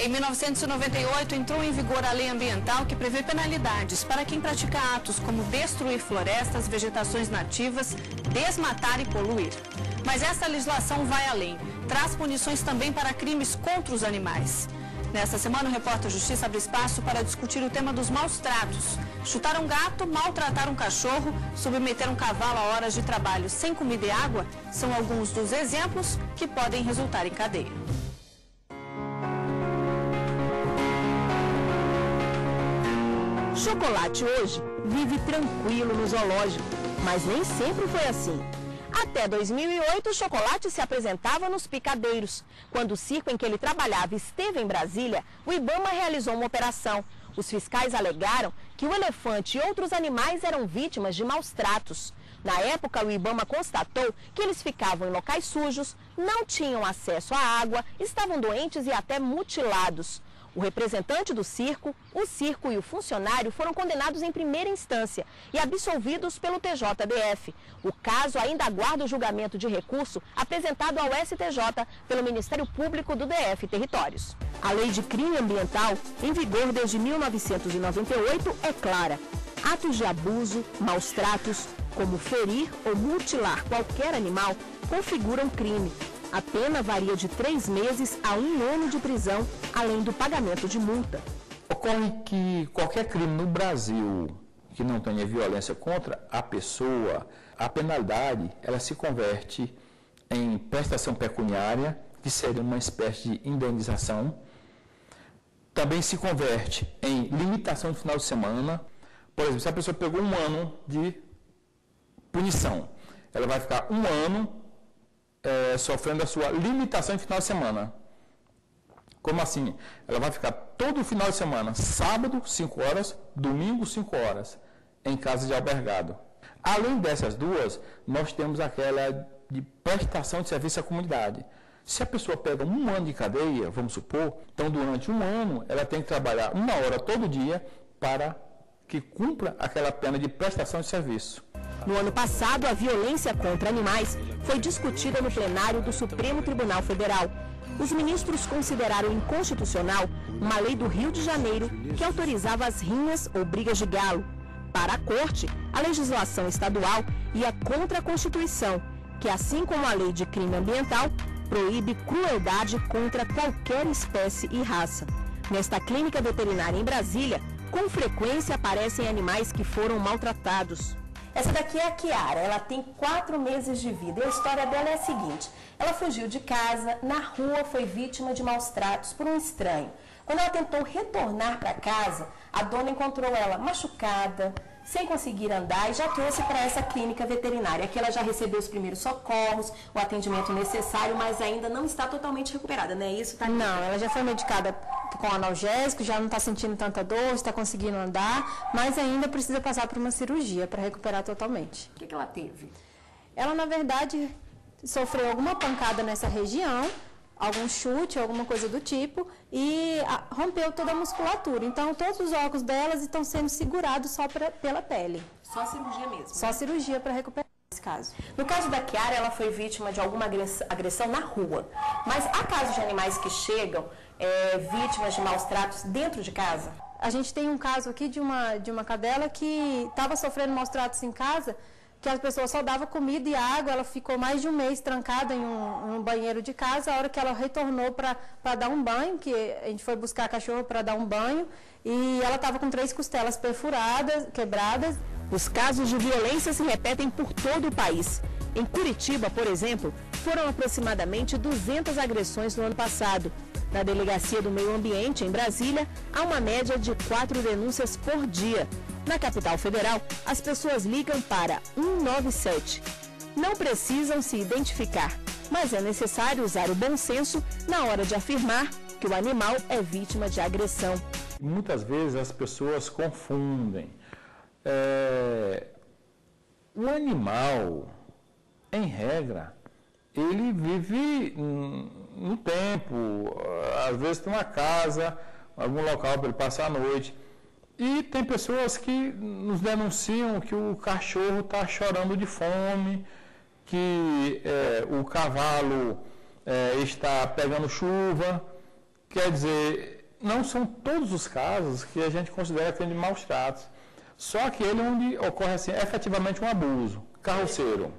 Em 1998, entrou em vigor a lei ambiental que prevê penalidades para quem pratica atos como destruir florestas, vegetações nativas, desmatar e poluir. Mas essa legislação vai além. Traz punições também para crimes contra os animais. Nesta semana, o Repórter Justiça abre espaço para discutir o tema dos maus tratos. Chutar um gato, maltratar um cachorro, submeter um cavalo a horas de trabalho sem comida e água são alguns dos exemplos que podem resultar em cadeia. Chocolate hoje vive tranquilo no zoológico, mas nem sempre foi assim. Até 2008, o Chocolate se apresentava nos picadeiros. Quando o circo em que ele trabalhava esteve em Brasília, o IBAMA realizou uma operação. Os fiscais alegaram que o elefante e outros animais eram vítimas de maus tratos. Na época, o IBAMA constatou que eles ficavam em locais sujos, não tinham acesso à água, estavam doentes e até mutilados. O representante do circo, o circo e o funcionário foram condenados em primeira instância e absolvidos pelo TJDF. O caso ainda aguarda o julgamento de recurso apresentado ao STJ pelo Ministério Público do DF Territórios. A Lei de Crime Ambiental, em vigor desde 1998, é clara. Atos de abuso, maus tratos, como ferir ou mutilar qualquer animal, configuram crime. A pena varia de 3 meses a 1 ano de prisão, além do pagamento de multa. Ocorre que qualquer crime no Brasil que não tenha violência contra a pessoa, a penalidade ela se converte em prestação pecuniária, que seria uma espécie de indenização. Também se converte em limitação de final de semana. Por exemplo, se a pessoa pegou 1 ano de punição, ela vai ficar 1 ano sofrendo a sua limitação em final de semana. Como assim? Ela vai ficar todo final de semana, sábado, 5 horas, domingo, 5 horas, em casa de albergado. Além dessas duas, nós temos aquela de prestação de serviço à comunidade. Se a pessoa pega 1 ano de cadeia, vamos supor, então durante 1 ano ela tem que trabalhar 1 hora todo dia para que cumpra aquela pena de prestação de serviço. No ano passado, a violência contra animais foi discutida no plenário do Supremo Tribunal Federal. Os ministros consideraram inconstitucional uma lei do Rio de Janeiro que autorizava as rinhas ou brigas de galo. Para a Corte, a legislação estadual ia contra a Constituição, que, assim como a Lei de Crime Ambiental, proíbe crueldade contra qualquer espécie e raça. Nesta clínica veterinária em Brasília, com frequência aparecem animais que foram maltratados. Essa daqui é a Kiara, ela tem 4 meses de vida e a história dela é a seguinte: ela fugiu de casa, na rua foi vítima de maus tratos por um estranho. Quando ela tentou retornar para casa, a dona encontrou ela machucada, sem conseguir andar e já trouxe para essa clínica veterinária. Aqui ela já recebeu os primeiros socorros, o atendimento necessário, mas ainda não está totalmente recuperada, não é isso, Thalita? Não, ela já foi medicada com analgésico, já não está sentindo tanta dor, está conseguindo andar, mas ainda precisa passar por uma cirurgia para recuperar totalmente. O que ela teve? Ela, na verdade, sofreu alguma pancada nessa região, algum chute, alguma coisa do tipo, e rompeu toda a musculatura. Então, todos os órgãos delas estão sendo segurados só pela pele. Só cirurgia mesmo? Só cirurgia para recuperar esse caso. No caso da Kiara, ela foi vítima de alguma agressão na rua. Mas há casos de animais que chegam vítimas de maus tratos dentro de casa? A gente tem um caso aqui de uma cadela que estava sofrendo maus tratos em casa, que as pessoas só davam comida e água. Ela ficou mais de 1 mês trancada em um banheiro de casa. A hora que ela retornou para dar um banho, que a gente foi buscar a cachorro para dar um banho, e ela estava com 3 costelas perfuradas, quebradas. Os casos de violência se repetem por todo o país. Em Curitiba, por exemplo, foram aproximadamente 200 agressões no ano passado. Na Delegacia do Meio Ambiente, em Brasília, há uma média de 4 denúncias por dia. Na capital federal, as pessoas ligam para 197. Não precisam se identificar, mas é necessário usar o bom senso na hora de afirmar que o animal é vítima de agressão. Muitas vezes as pessoas confundem. O animal, em regra, ele vive no tempo, às vezes tem uma casa, algum local para ele passar a noite. E tem pessoas que nos denunciam que o cachorro está chorando de fome, que o cavalo está pegando chuva. Quer dizer, não são todos os casos que a gente considera crime de maus tratos. Só aquele onde ocorre assim, efetivamente um abuso. Carroceiro.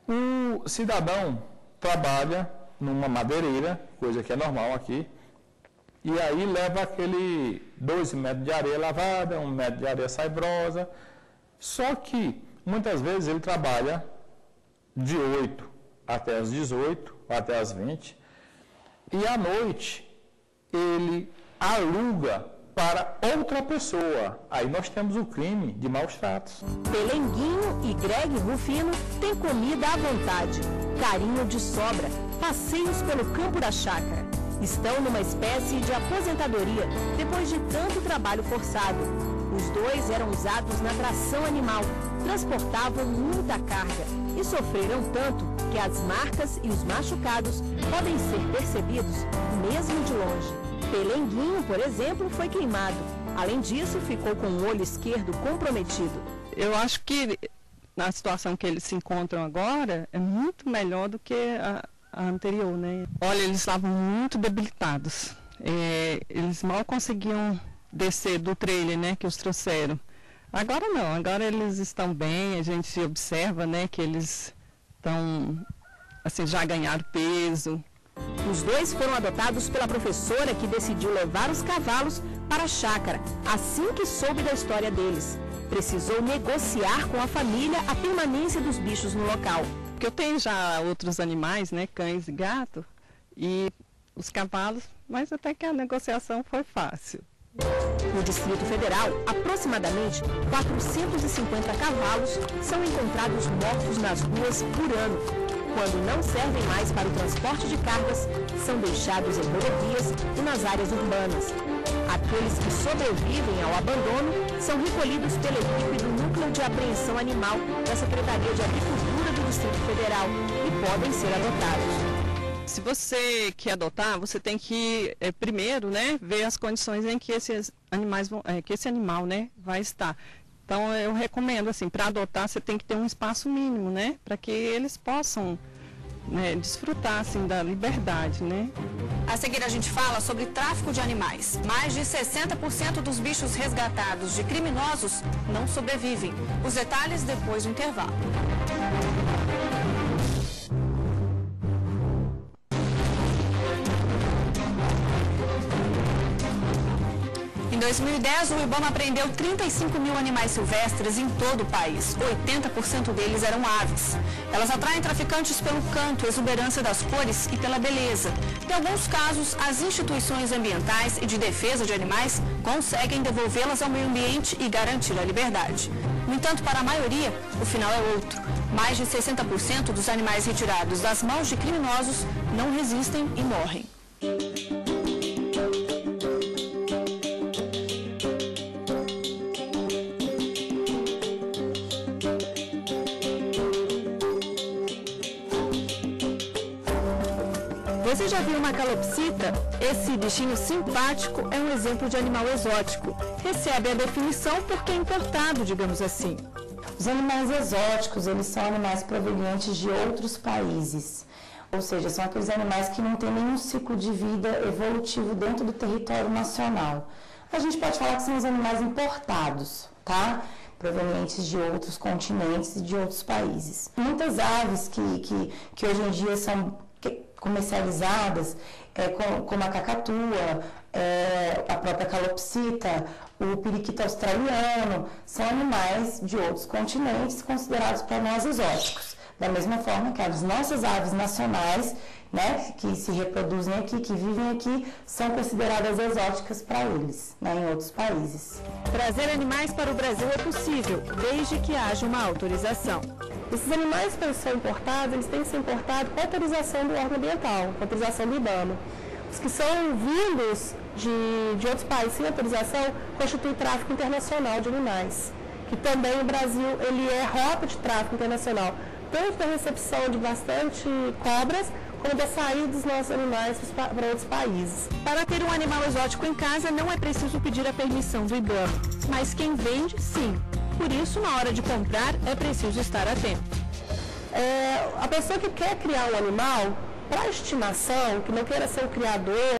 O cidadão trabalha numa madeireira, coisa que é normal aqui, e aí leva aquele 2 metros de areia lavada, 1 metro de areia saibrosa. Só que, muitas vezes, ele trabalha de 8 até as 18, até as 20, e à noite ele aluga para outra pessoa. Aí nós temos o crime de maus tratos. Pelenguinho e Greg Rufino têm comida à vontade, carinho de sobra, passeios pelo campo da chácara. Estão numa espécie de aposentadoria depois de tanto trabalho forçado. Os dois eram usados na tração animal, transportavam muita carga e sofreram tanto que as marcas e os machucados podem ser percebidos mesmo de longe. Pelenguinho, por exemplo, foi queimado. Além disso, ficou com o olho esquerdo comprometido. Eu acho que na situação que eles se encontram agora é muito melhor do que a anterior, né? Olha, eles estavam muito debilitados. Eles mal conseguiam descer do trailer, né, que os trouxeram. Agora não, agora eles estão bem, a gente observa, né, que eles estão, assim, já ganharam peso. Os dois foram adotados pela professora que decidiu levar os cavalos para a chácara assim que soube da história deles. Precisou negociar com a família a permanência dos bichos no local. Porque eu tenho já outros animais, né, cães e gato, e os cavalos, mas até que a negociação foi fácil. No Distrito Federal, aproximadamente 450 cavalos são encontrados mortos nas ruas por ano. Quando não servem mais para o transporte de cargas, são deixados em rodovias e nas áreas urbanas. Aqueles que sobrevivem ao abandono são recolhidos pela equipe do Núcleo de Apreensão Animal da Secretaria de Agricultura do Distrito Federal e podem ser adotados. Se você quer adotar, você tem que primeiro, né, ver as condições em que esses animais vão, que esse animal, né, vai estar. Então eu recomendo, assim, para adotar você tem que ter um espaço mínimo, né, para que eles possam, né, desfrutar, assim, da liberdade, né. A seguir a gente fala sobre tráfico de animais. Mais de 60% dos bichos resgatados de criminosos não sobrevivem. Os detalhes depois do intervalo. Em 2010, o IBAMA apreendeu 35 mil animais silvestres em todo o país. 80% deles eram aves. Elas atraem traficantes pelo canto, exuberância das cores e pela beleza. Em alguns casos, as instituições ambientais e de defesa de animais conseguem devolvê-las ao meio ambiente e garantir a liberdade. No entanto, para a maioria, o final é outro. Mais de 60% dos animais retirados das mãos de criminosos não resistem e morrem. Você já viu uma calopsita? Esse bichinho simpático é um exemplo de animal exótico. Recebe a definição porque é importado, digamos assim. Os animais exóticos, eles são animais provenientes de outros países. Ou seja, são aqueles animais que não têm nenhum ciclo de vida evolutivo dentro do território nacional. A gente pode falar que são os animais importados, tá? Provenientes de outros continentes e de outros países. Muitas aves que hoje em dia são comercializadas, como a cacatua, a própria calopsita, o periquito australiano, são animais de outros continentes considerados para nós exóticos. Da mesma forma que as nossas aves nacionais, né, que se reproduzem aqui, que vivem aqui, são consideradas exóticas para eles, né, em outros países. Trazer animais para o Brasil é possível, desde que haja uma autorização. Esses animais, para serem importados, eles têm que ser importados com autorização do órgão ambiental, com autorização do IBAMA. Os que são vindos de outros países sem autorização constituem tráfico internacional de animais, que também o Brasil ele é rota de tráfico internacional, tanto da recepção de bastante cobras, como da saída dos nossos animais para outros países. Para ter um animal exótico em casa, não é preciso pedir a permissão do IBAMA, mas quem vende, sim. Por isso, na hora de comprar, é preciso estar atento. A pessoa que quer criar um animal, para estimação, que não queira ser o criador,